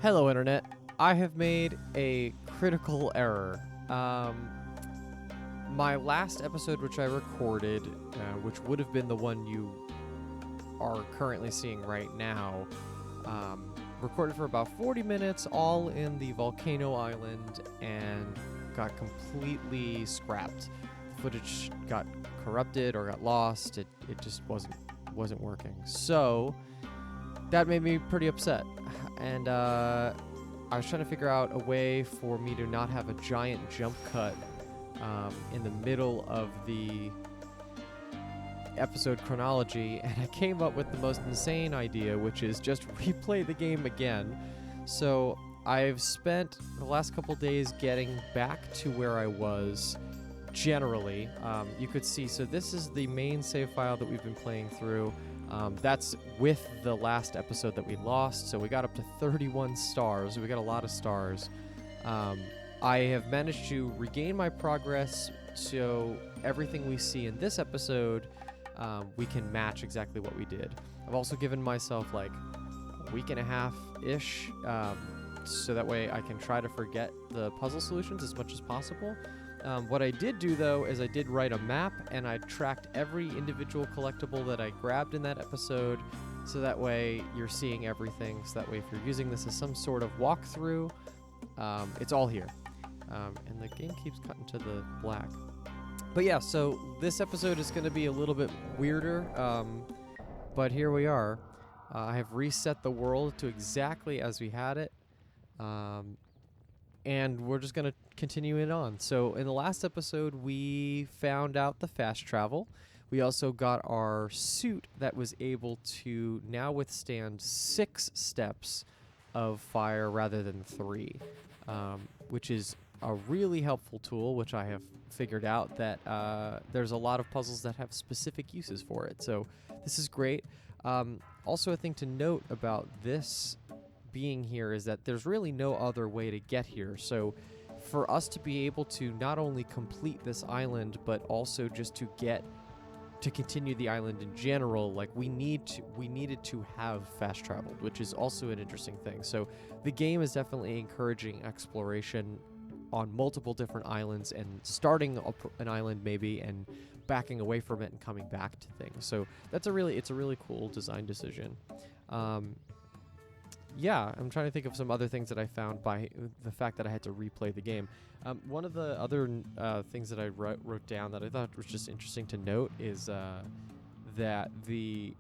Hello, Internet. I have made a critical error. My last episode, which I recorded, which would have been the one you are currently seeing right now, recorded for about 40 minutes, all in the volcano island, and got completely scrapped. Footage got corrupted or got lost. It just wasn't working. So that made me pretty upset. And I was trying to figure out a way for me to not have a giant jump cut in the middle of the episode chronology, and I came up with the most insane idea, which is just replay the game again. So I've spent the last couple days getting back to where I was generally. You could see, so this is the main save file that we've been playing through. That's with the last episode that we lost, so we got up to 31 stars. We got a lot of stars. I have managed to regain my progress, so everything we see in this episode, we can match exactly what we did. I've also given myself like a week and a half-ish, so that way I can try to forget the puzzle solutions as much as possible. What I did do, though, is I did write a map, and I tracked every individual collectible that I grabbed in that episode, so that way you're seeing everything, so that way if you're using this as some sort of walkthrough, it's all here. And the game keeps cutting to the black. But yeah, so this episode is going to be a little bit weirder, but here we are. I have reset the world to exactly as we had it. And we're just going to continue it on. So in the last episode, we found out the fast travel. We also got our suit that was able to now withstand 6 steps of fire rather than 3, which is a really helpful tool, which I have figured out that there's a lot of puzzles that have specific uses for it. So this is great. Also, a thing to note about this being here is that there's really no other way to get here. So for us to be able to not only complete this island, but also just to continue the island in general, like we needed to have fast traveled, which is also an interesting thing. So the game is definitely encouraging exploration on multiple different islands and starting an island maybe and backing away from it and coming back to things. So it's a really cool design decision. Yeah, I'm trying to think of some other things that I found by the fact that I had to replay the game. One of the other things that I wrote down that I thought was just interesting to note is that the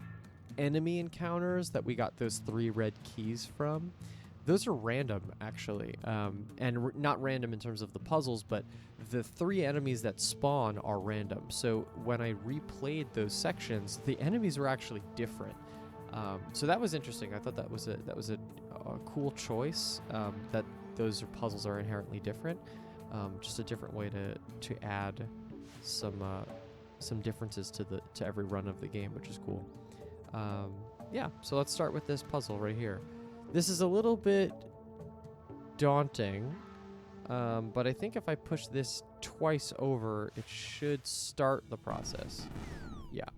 enemy encounters that we got those 3 red keys from, those are random, actually. And not random in terms of the puzzles, but the 3 enemies that spawn are random. So when I replayed those sections, the enemies were actually different. So that was interesting. I thought that was a cool choice, that those puzzles are inherently different. Just a different way to add some differences to every run of the game, which is cool. Yeah, so let's start with this puzzle right here. This is a little bit daunting, but I think if I push this twice over, it should start the process. Yeah.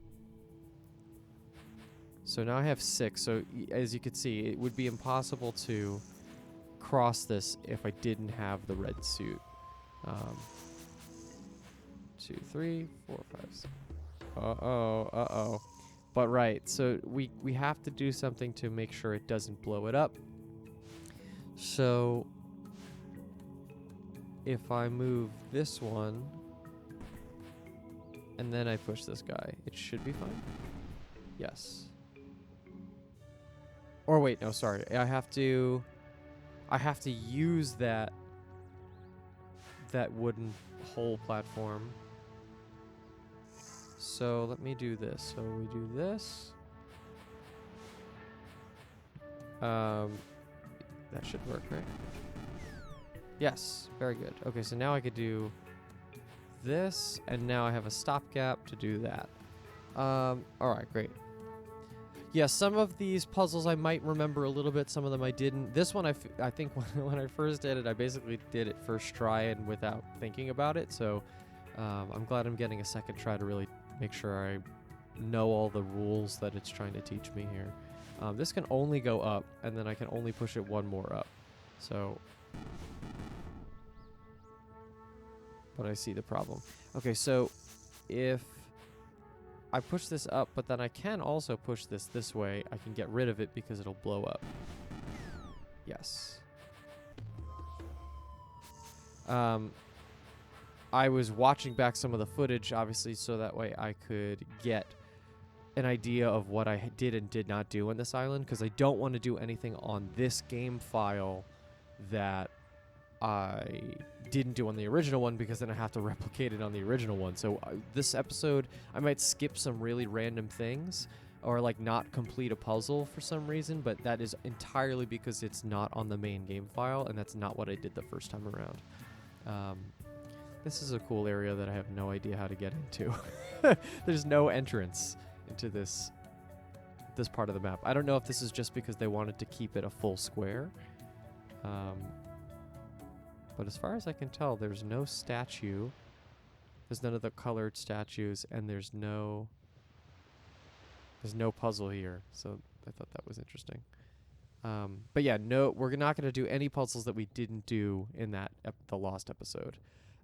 So now I have 6, so as you can see, it would be impossible to cross this if I didn't have the red suit. 2, 3, 4, 5, 6. Uh-oh. But right, so we have to do something to make sure it doesn't blow it up. So if I move this one, and then I push this guy, it should be fine. Yes. Or wait, no, sorry. I have to use that wooden hole platform. So let me do this. So we do this. That should work, right? Yes, very good. Okay, so now I could do this, and now I have a stopgap to do that. All right, great. Yeah, some of these puzzles I might remember a little bit, some of them I didn't. This one, I think when I first did it, I basically did it first try and without thinking about it. So I'm glad I'm getting a second try to really make sure I know all the rules that it's trying to teach me here. This can only go up, and then I can only push it one more up. So, but I see the problem. Okay, so if I push this up, but then I can also push this way, I can get rid of it because it'll blow up. Yes. I was watching back some of the footage, obviously, so that way I could get an idea of what I did and did not do on this island, because I don't want to do anything on this game file that I didn't do on the original one, because then I have to replicate it on the original one. So this episode, I might skip some really random things, or like not complete a puzzle for some reason, but that is entirely because it's not on the main game file, and that's not what I did the first time around. This is a cool area that I have no idea how to get into. There's no entrance into this part of the map. I don't know if this is just because they wanted to keep it a full square. But as far as I can tell, there's no statue. There's none of the colored statues, and there's no puzzle here. So I thought that was interesting. But yeah, no, we're not going to do any puzzles that we didn't do in that the Lost episode.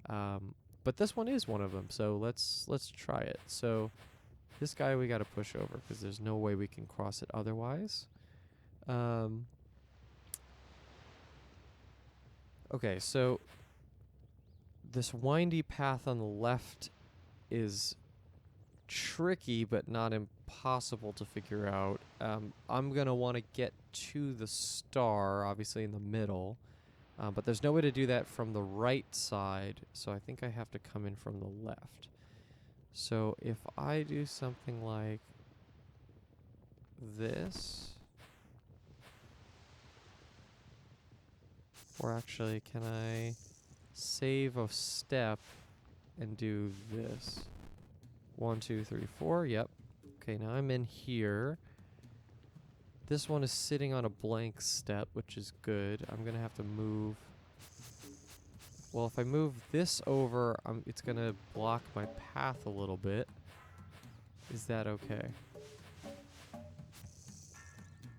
But this one is one of them, so let's try it. So this guy we got to push over because there's no way we can cross it otherwise. Okay, so this windy path on the left is tricky but not impossible to figure out. I'm going to want to get to the star, obviously in the middle. But there's no way to do that from the right side, so I think I have to come in from the left. So if I do something like this, or actually, can I save a step and do this? 1, 2, 3, 4, yep. Okay, now I'm in here. This one is sitting on a blank step, which is good. I'm going to have to move. Well, if I move this over, it's going to block my path a little bit. Is that okay?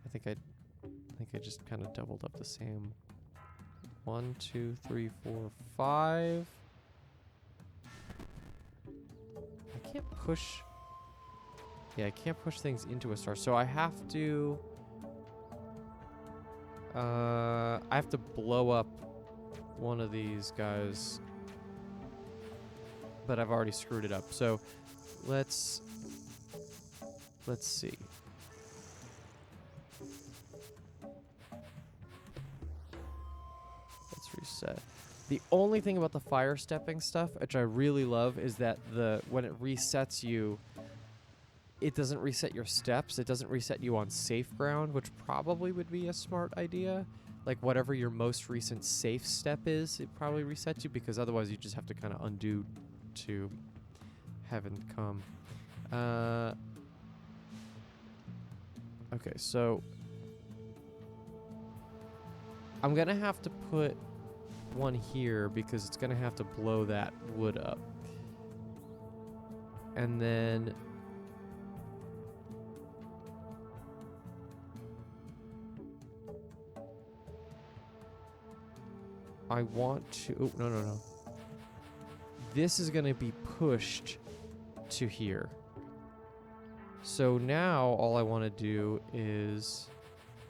I think I just kind of doubled up the same. 1, 2, 3, 4, 5. I can't push. Yeah, I can't push things into a star, so I have to. I have to blow up one of these guys, but I've already screwed it up. So let's see. Let's reset. The only thing about the fire stepping stuff, which I really love, is that when it resets you, it doesn't reset your steps. It doesn't reset you on safe ground, which probably would be a smart idea. Like whatever your most recent safe step is, it probably resets you, because otherwise you just have to kind of undo to heaven come. Okay, so I'm going to have to put one here because it's going to have to blow that wood up. And then I want to... Oh, no. This is going to be pushed to here. So now all I want to do is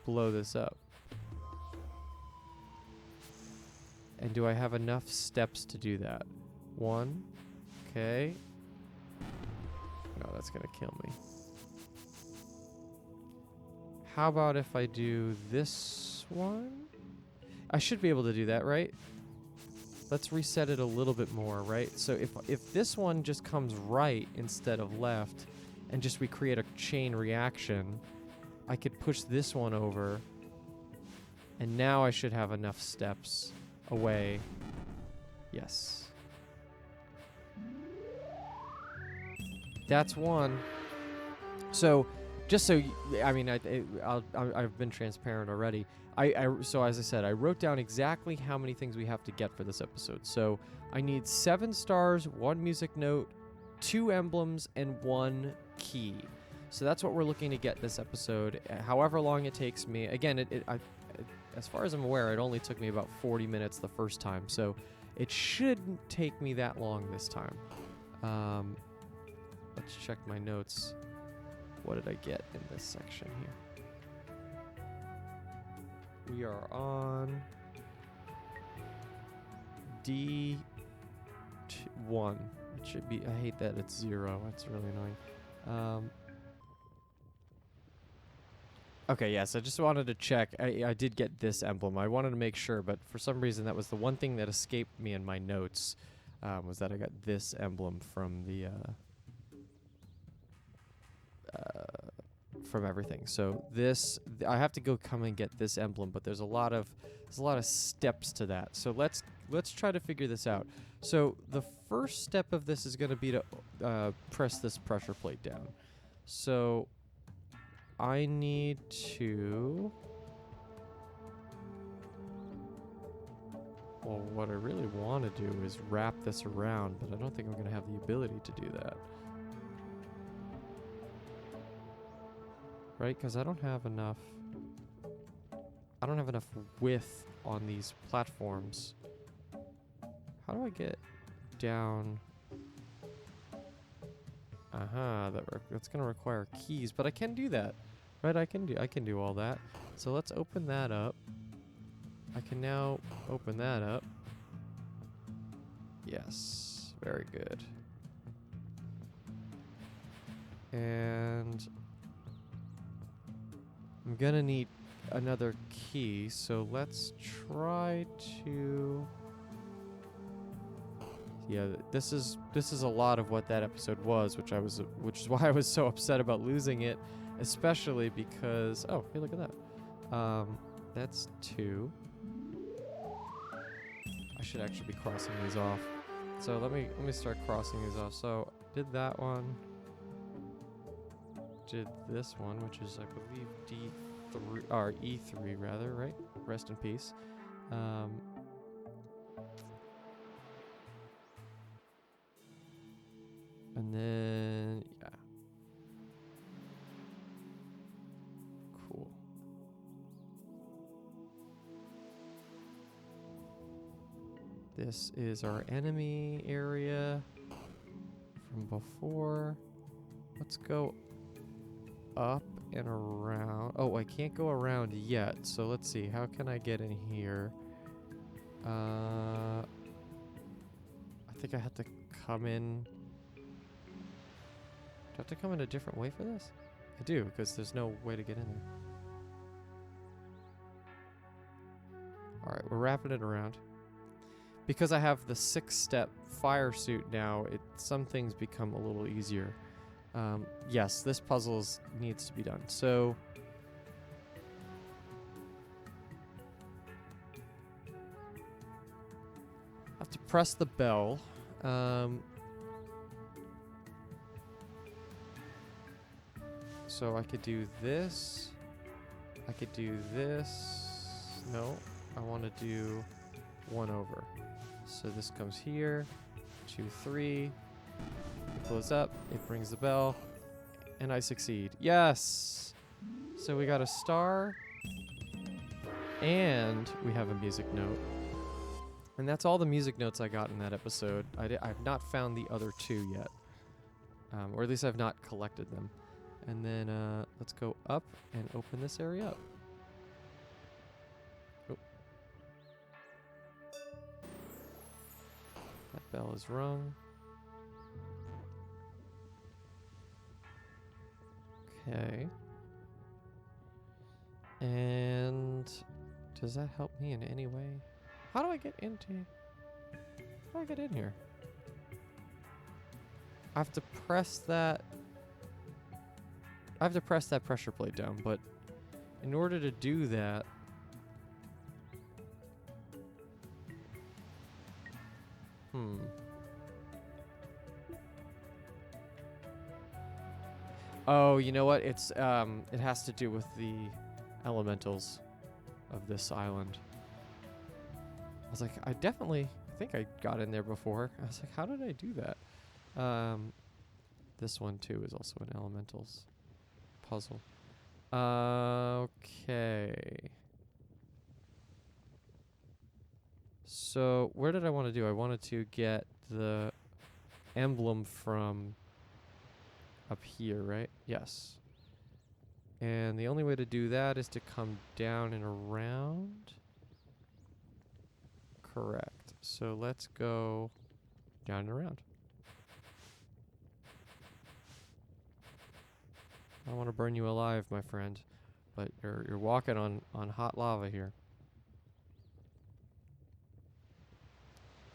blow this up. And do I have enough steps to do that? 1. Okay. No, that's going to kill me. How about if I do this one? I should be able to do that, right? Let's reset it a little bit more, right? So if this one just comes right instead of left, and just we create a chain reaction, I could push this one over, and now I should have enough steps away. Yes. That's one. So, just so I mean, I've been transparent already. So as I said, I wrote down exactly how many things we have to get for this episode. So I need 7 stars, 1 music note, 2 emblems, and 1 key. So that's what we're looking to get this episode. However long it takes me. Again, as far as I'm aware, it only took me about 40 minutes the first time. So it shouldn't take me that long this time. Let's check my notes. What did I get in this section here? We are on D1. It should be. I hate that it's 0. That's really annoying. Okay, yes, I just wanted to check. I did get this emblem. I wanted to make sure, but for some reason that was the one thing that escaped me in my notes, was that I got this emblem from the from everything. So this, I have to go come and get this emblem, but there's a lot of steps to that. So let's try to figure this out. So the first step of this is going to be to press this pressure plate down. So I need to... Well, what I really want to do is wrap this around, but I don't think I'm going to have the ability to do that. Right? Because I don't have enough width on these platforms. How do I get down? That's going to require keys, but I can do that. Right? I can do all that. So let's open that up. I can now open that up. Yes, very good. And I'm gonna need another key, so let's try to... Yeah, this is a lot of what that episode was, which is why I was so upset about losing it, especially because... Oh, hey, look at that. That's 2. I should actually be crossing these off. So let me start crossing these off. So did that one. Did this one, which is I believe D3 or E3 rather, right? Rest in peace. And then yeah. Cool. This is our enemy area from before. Let's go up and around. Oh, I can't go around yet. So let's see. How can I get in here? I think I have to come in. Do I have to come in a different way for this? I do, because there's no way to get in there. Alright, we're wrapping it around. Because I have the 6-step fire suit now, some things become a little easier. Yes, this puzzle needs to be done. So I have to press the bell. So I could do this. I could do this. No, I want to do 1 over. So this comes here. 2, 3. It blows up. It brings the bell. And I succeed. Yes! So we got a star. And we have a music note. And that's all the music notes I got in that episode. I've not found the other 2 yet. Or at least I've not collected them. And then let's go up and open this area up. Oh. That bell is rung. Okay. And does that help me in any way? How do I get in here? I have to press that. I have to press that pressure plate down, but in order to do that, Oh, you know what? It's it has to do with the elementals of this island. I was like, I think I got in there before. I was like, how did I do that? This one too is also in elementals. puzzle. Okay. So, where did I want to do? I wanted to get the emblem from up here, right? Yes. And the only way to do that is to come down and around. Correct. So let's go down and around. I don't want to burn you alive, my friend, but you're walking on hot lava here.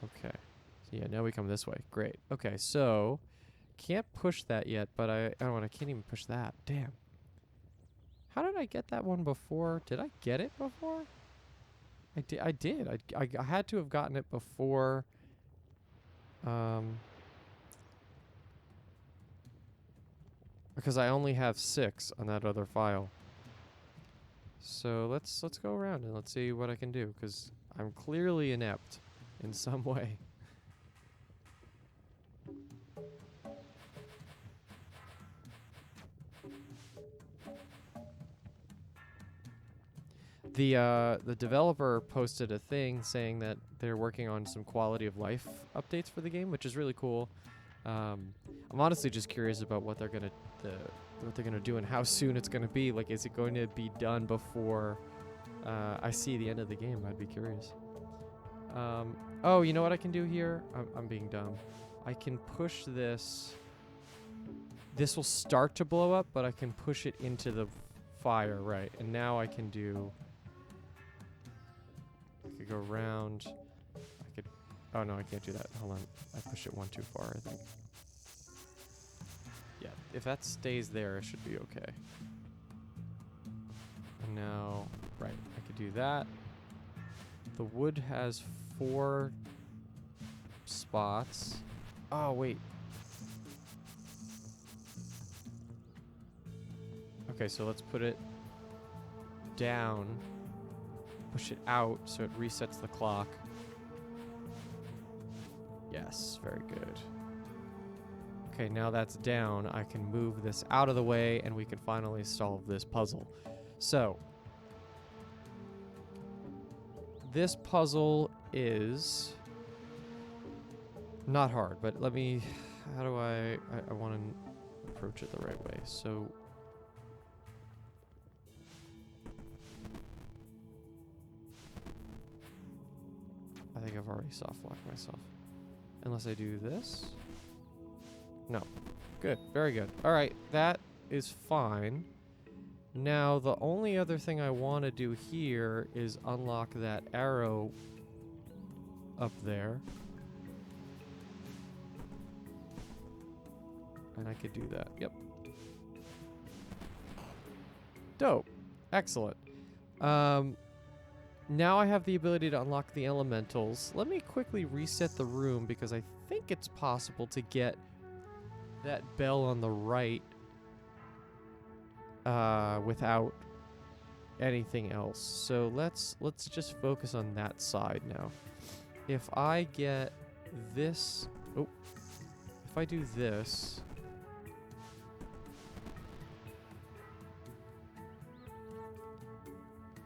Okay. So yeah, now we come this way. Great. Okay, so can't push that yet, but I can't even push that. Damn. How did I get that one before? Did I get it before? I did. I had to have gotten it before. Because I only have 6 on that other file. So let's go around and let's see what I can do, because I'm clearly inept in some way. The developer posted a thing saying that they're working on some quality of life updates for the game, which is really cool. I'm honestly just curious about what they're gonna do and how soon it's gonna be. Like, is it going to be done before I see the end of the game? I'd be curious. Oh, you know what I can do here? I'm being dumb. I can push this. This will start to blow up, but I can push it into the fire, right? And now I can do. I could go around. I could. Oh no, I can't do that. Hold on. I pushed it one too far, I think. Yeah, if that stays there, it should be okay. And now, right, I could do that. The wood has 4 spots. Oh, wait. Okay, so let's put it down. Push it out so it resets the clock. Yes, very good. Okay, now that's down. I can move this out of the way and we can finally solve this puzzle. So, this puzzle is not hard, but let me, how do I want to approach it the right way. So, I think I've already soft locked myself. Unless I do this. No. Good. Very good. All right. That is fine. Now, the only other thing I want to do here is unlock that arrow up there. And I could do that. Yep. Dope. Excellent. Now I have the ability to unlock the elementals. Let me quickly reset the room because I think it's possible to get that bell on the right without anything else. So let's just focus on that side now. If I get this, oh, if I do this,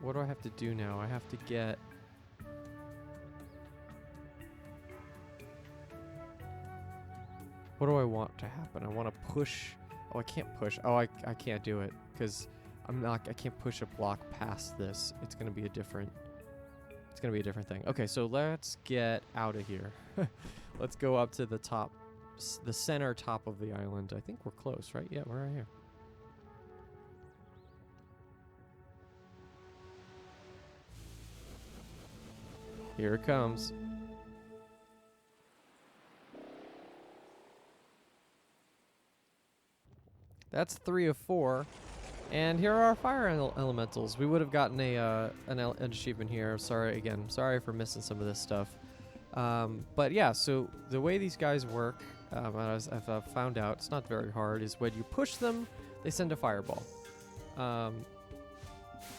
what do I have to do now? I have to get... What do I want to happen? I want to push... Oh, I can't push. Oh, I can't do it because I can't push a block past this. It's going to be a different... It's going to be a different thing. Okay, so let's get out of here. Let's go up to the top, the center top of the island. I think we're close, right? Yeah, we're right here. Here it comes. That's 3 of 4. And here are our fire elementals. We would have gotten an achievement here. Sorry for missing some of this stuff. But yeah, so the way these guys work, as I've found out, it's not very hard, is when you push them, they send a fireball.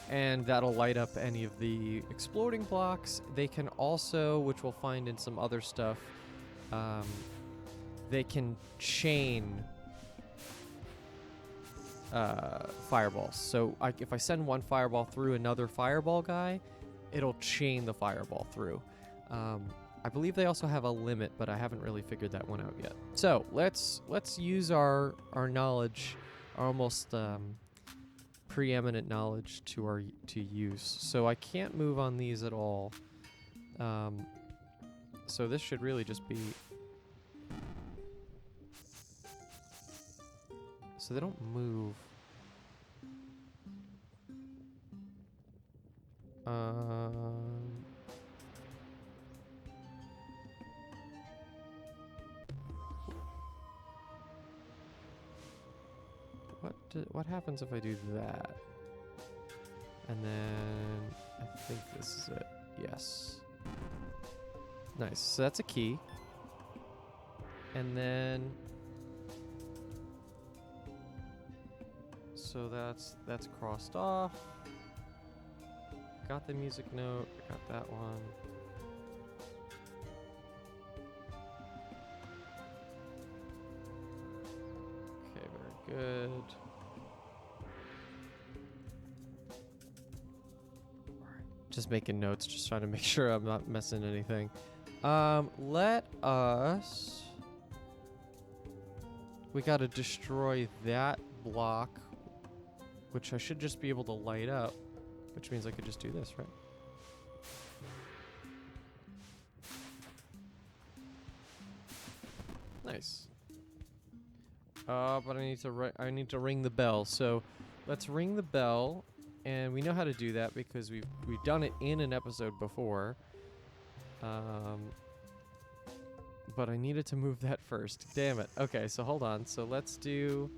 And that'll light up any of the exploding blocks. They can also, which we'll find in some other stuff, they can chain fireballs. So if I send one fireball through another fireball guy, it'll chain the fireball through. I believe they also have a limit, but I haven't really figured that one out yet. So let's use our knowledge, our almost preeminent knowledge to use. So I can't move on these at all. So this should really just be. So they don't move. What happens if I do that? And then I think this is it. Yes. Nice. So that's a key. And then so that's crossed off. Got the music note. Got that one. Okay, very good. Just making notes, just trying to make sure I'm not missing anything. Let us. We gotta destroy that block, which I should just be able to light up, which means I could just do this, right? Nice. But I need to ring the bell. So let's ring the bell. And we know how to do that because we've done it in an episode before. But I needed to move that first. Damn it. Okay, so hold on. So let's do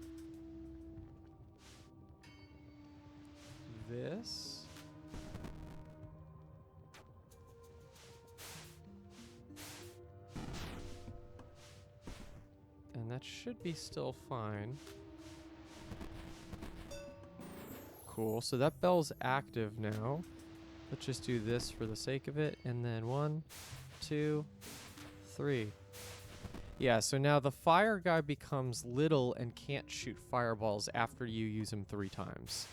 this. And that should be still fine. Cool. So that bell's active now. Let's just do this for the sake of it. And then 1, 2, 3. Yeah, so now the fire guy becomes little and can't shoot fireballs after you use him 3 times.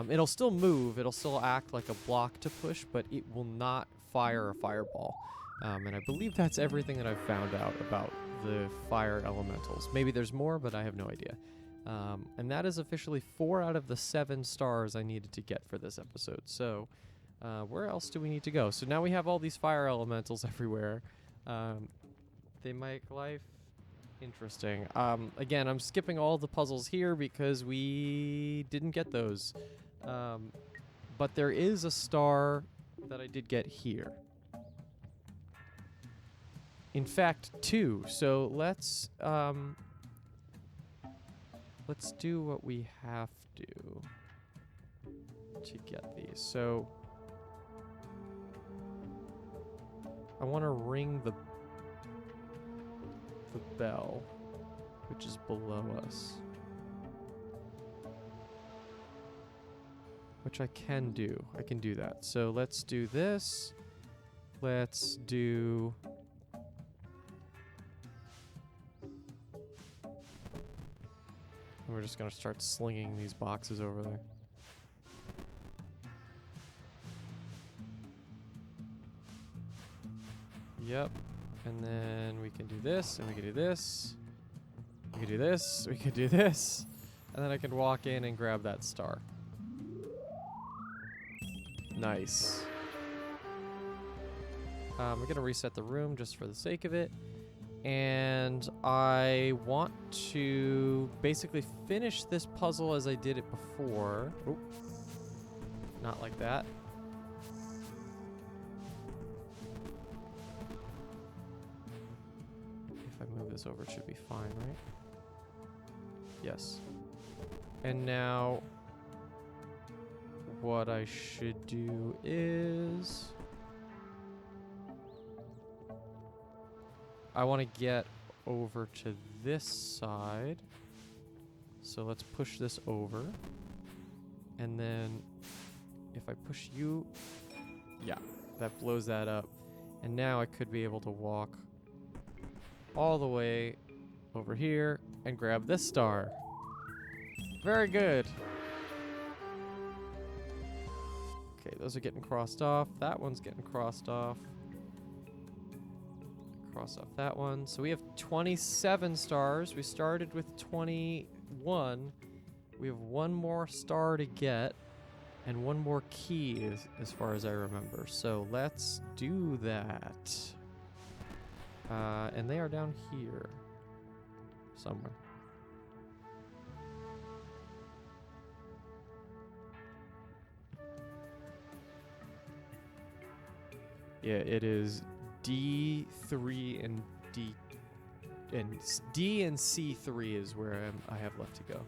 It'll still move. It'll still act like a block to push, but it will not fire a fireball. And I believe that's everything that I've found out about the fire elementals. Maybe there's more, but I have no idea. And that is officially 4 out of the 7 stars I needed to get for this episode. So, where else do we need to go? So now we have all these fire elementals everywhere. They make life interesting. Again, I'm skipping all the puzzles here because we didn't get those. But there is a star that I did get here. In fact, 2. So let's do what we have to get these. So I want to ring the bell, which is below us, which I can do. I can do that. So let's do this. Let's do. We're just gonna start slinging these boxes over there. Yep. And then we can do this, and we can do this. We can do this, we can do this. And then I can walk in and grab that star. Nice. We're gonna reset the room just for the sake of it. And I want to basically finish this puzzle as I did it before. Oop. Not like that. If I move this over, it should be fine, right? Yes. And now what I should do is I want to get over to this side. So let's push this over. And then if I push you, yeah, that blows that up. And now I could be able to walk all the way over here and grab this star. Very good. Okay, those are getting crossed off. That one's getting crossed off. Cross off that one. So we have 27 stars. We started with 21. We have one more star to get and one more key as far as I remember. So let's do that. And they are down here somewhere. Yeah, it is D3 and D and C3 is where I have left to go.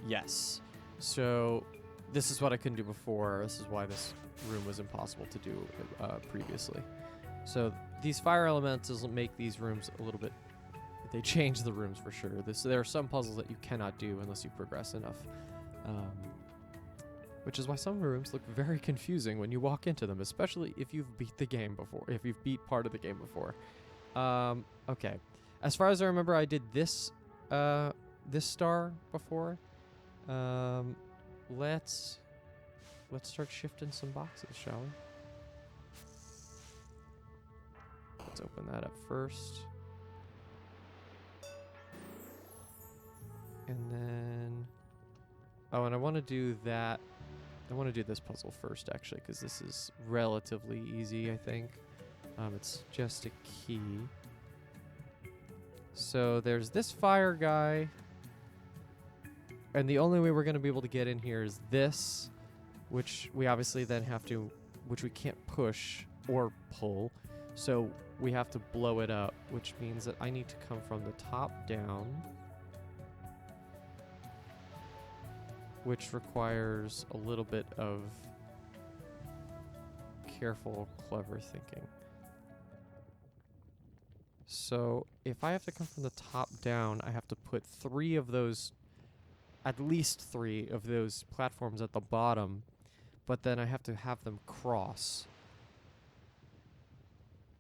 Yes. So this is what I couldn't do before. This is why this room was impossible to do previously. So these fire elementals make these rooms a little bit... They change the rooms for sure. There are some puzzles that you cannot do unless you progress enough. Which is why some rooms look very confusing when you walk into them, especially if you've beat the game before, if you've beat part of the game before. Okay. As far as I remember, I did this star before. Let's start shifting some boxes, shall we? Let's open that up first. And then... Oh, and I want to do that. I want to do this puzzle first, actually, because this is relatively easy, I think. It's just a key. So there's this fire guy. And the only way we're going to be able to get in here is this, which we obviously then have to, which we can't push or pull. So we have to blow it up, which means that I need to come from the top down, which requires a little bit of careful, clever thinking. So if I have to come from the top down, I have to put at least three of those platforms at the bottom, but then I have to have them cross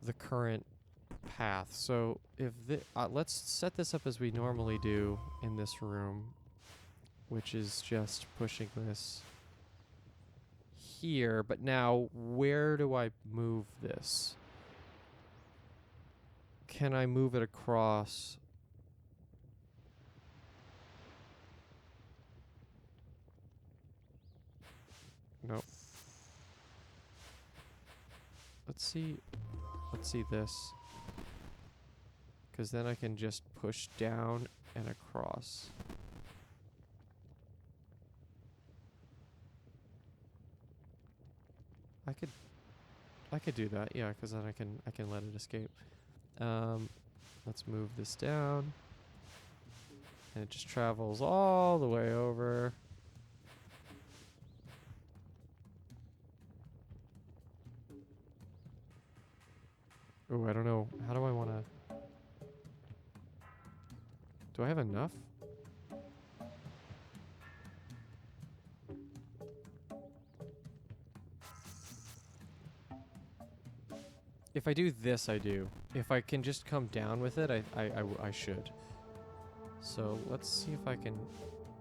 the current path. So if let's set this up as we normally do in this room, which is just pushing this here. But now, where do I move this? Can I move it across? Nope. Let's see this. Because then I can just push down and across. I could do that, yeah, because then I can let it escape. Let's move this down. And it just travels all the way over. Oh, I don't know. How do I want to... Do I have enough? If I do this, I do. If I can just come down with it, I should. So let's see if I can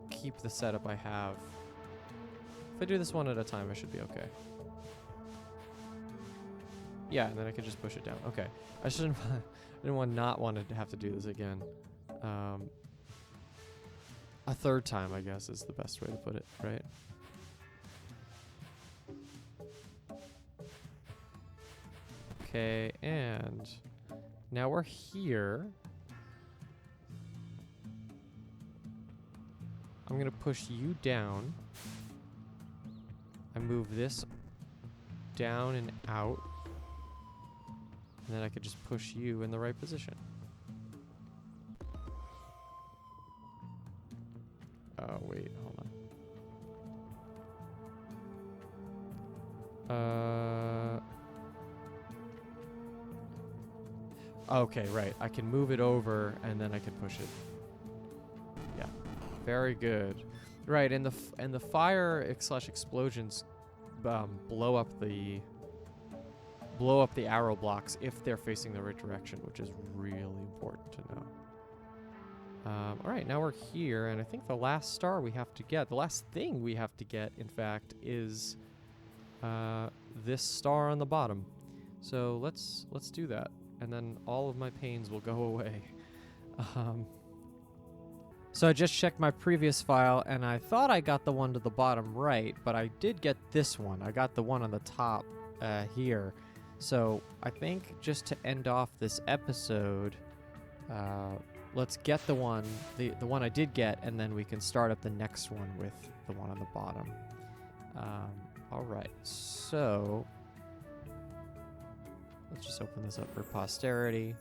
keep the setup I have. If I do this one at a time, I should be okay. Yeah, and then I can just push it down. Okay. I didn't want to have to do this again. A third time, I guess, is the best way to put it, right? Okay, and now we're here. I'm gonna push you down. I move this down and out. And then I could just push you in the right position. Oh, wait, hold on. Okay, right. I can move it over, and then I can push it. Yeah, very good. Right, and the fire / explosions blow up the arrow blocks if they're facing the right direction, which is really important to know. All right, now we're here, and I think the last star we have to get, the last thing we have to get, in fact, is this star on the bottom. So let's do that, and then all of my pains will go away. So I just checked my previous file, and I thought I got the one to the bottom right, but I did get this one. I got the one on the top here. So I think just to end off this episode, let's get the one I did get, and then we can start up the next one with the one on the bottom. All right, so let's just open this up for posterity.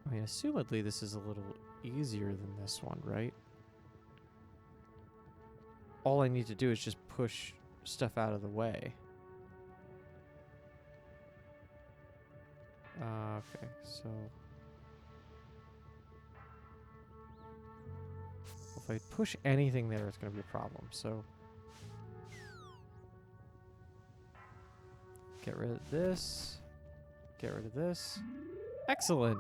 I mean, assumedly this is a little easier than this one, right? All I need to do is just push stuff out of the way. Okay, so if I push anything there, it's going to be a problem. So get rid of this. Get rid of this. Excellent.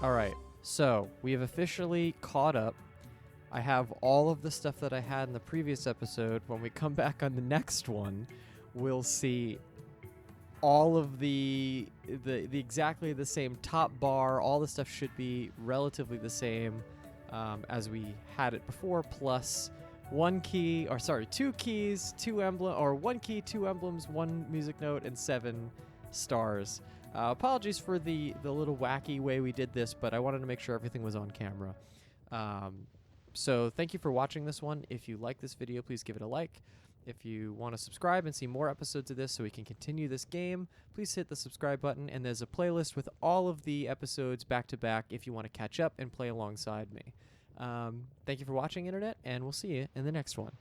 All right, so we have officially caught up. I have all of the stuff that I had in the previous episode. When we come back on the next one, we'll see all of the exactly the same top bar. All the stuff should be relatively the same as we had it before, plus two keys, one key, 2 emblems, 1 music note, and 7 stars. Apologies for the little wacky way we did this, but I wanted to make sure everything was on camera. So thank you for watching this one. If you like this video, please give it a like. If you want to subscribe and see more episodes of this so we can continue this game, please hit the subscribe button, and there's a playlist with all of the episodes back to back if you want to catch up and play alongside me. Thank you for watching, Internet, and we'll see you in the next one.